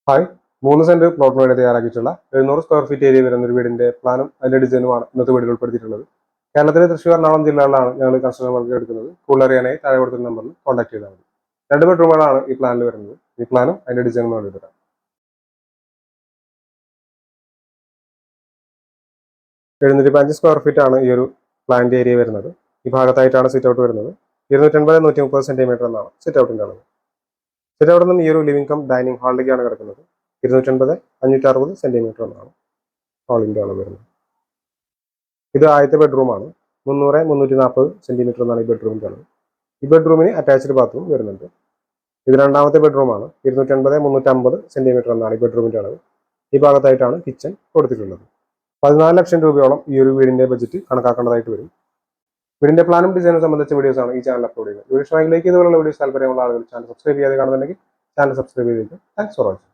Hi, 3 saint പ്ലോട്ടിന് വേണ്ടി തയ്യാറാക്കിയിട്ടുള്ള 700 square feet area വരുന്ന ഒരു വീടിന്റെ പ്ലാനും അതിന്റെ ഡിസൈനുമാണ് ഇന്നത്തെ വീഡിയോയിൽ ഉൾപ്പെടുത്തിയിട്ടുള്ളത്. കേരളത്തിലെ തൃശ്ശൂർ, എറണാകുളം ജില്ലകളിലാണ് ഞങ്ങൾ കൺസ്ട്രക്ഷൻ വർക്ക് എടുക്കുന്നത്. കൂടുതൽ അറിയാനായി താഴെ കൊടുക്കുന്ന നമ്പറിൽ കോൺടാക്ട് ചെയ്താൽ മതി. 2 ബെഡ്റൂമുകളാണ് ഈ പ്ലാനിൽ വരുന്നത്. ഈ പ്ലാനും അതിന്റെ ഡിസൈനും വേണ്ടിയിട്ട് 705 സ്ക്വയർ ഫീറ്റ് ആണ് ഈ ഒരു പ്ലാന്റ് ഏരിയ വരുന്നത്. ഈ ഭാഗത്തായിട്ടാണ് സിറ്റ് ഔട്ട് വരുന്നത്. 250-130 സെന്റിമീറ്റർ എന്നാണ് സിറ്റ് ഔട്ടിന്റെ അളവ്. സിറ്റ് ഔട്ടിൽ നിന്നും ഈ ഒരു ലിവിംഗ് കം ഡൈനിങ് ഹാളിലേക്കാണ് കിടക്കുന്നത്. 250-560 സെന്റിമീറ്റർ എന്നാണ് ഹാളിന്റെ അളവ് വരുന്നത്. ഇത് ആദ്യത്തെ ബെഡ്റൂമാണ്. 300-340 സെന്റിമീറ്റർ എന്നാണ് ഈ ബെഡ്റൂമിന്റെ അളവ്. ഈ ബെഡ്റൂമിന് അറ്റാച്ച്ഡ് ബാത്റൂം വരുന്നുണ്ട്. ഇത് രണ്ടാമത്തെ ബെഡ്റൂമാണ്. 250-350 സെന്റിമീറ്റർ എന്നാണ് ഈ ബെഡ്റൂമിന്റെ അളവ്. ഈ ഭാഗത്തായിട്ടാണ് കിച്ചൺ കൊടുത്തിട്ടുള്ളത്. 14 ലക്ഷം രൂപയോളം ഈ ഒരു വീടിന്റെ ബജറ്റ് കണക്കാക്കേണ്ടതായിട്ട് വരും. വീടിന്റെ പ്ലാനും ഡിസൈനും സംബന്ധിച്ച വീഡിയോസ് ആണ് ഈ ചാനൽ അപ്ലോഡ് ചെയ്യുന്നത്. വീഡിയോ ഇതുപോലുള്ള വീഡിയോസ് താല്പര്യമുള്ള ആളുകൾ ചാനൽ സബ്സ്ക്രൈബ് ചെയ്യാതെ കാണുന്നുണ്ടെങ്കിൽ ചാനൽ സബ്സ്ക്രൈബ് ചെയ്തേക്കും. Thanks for watching.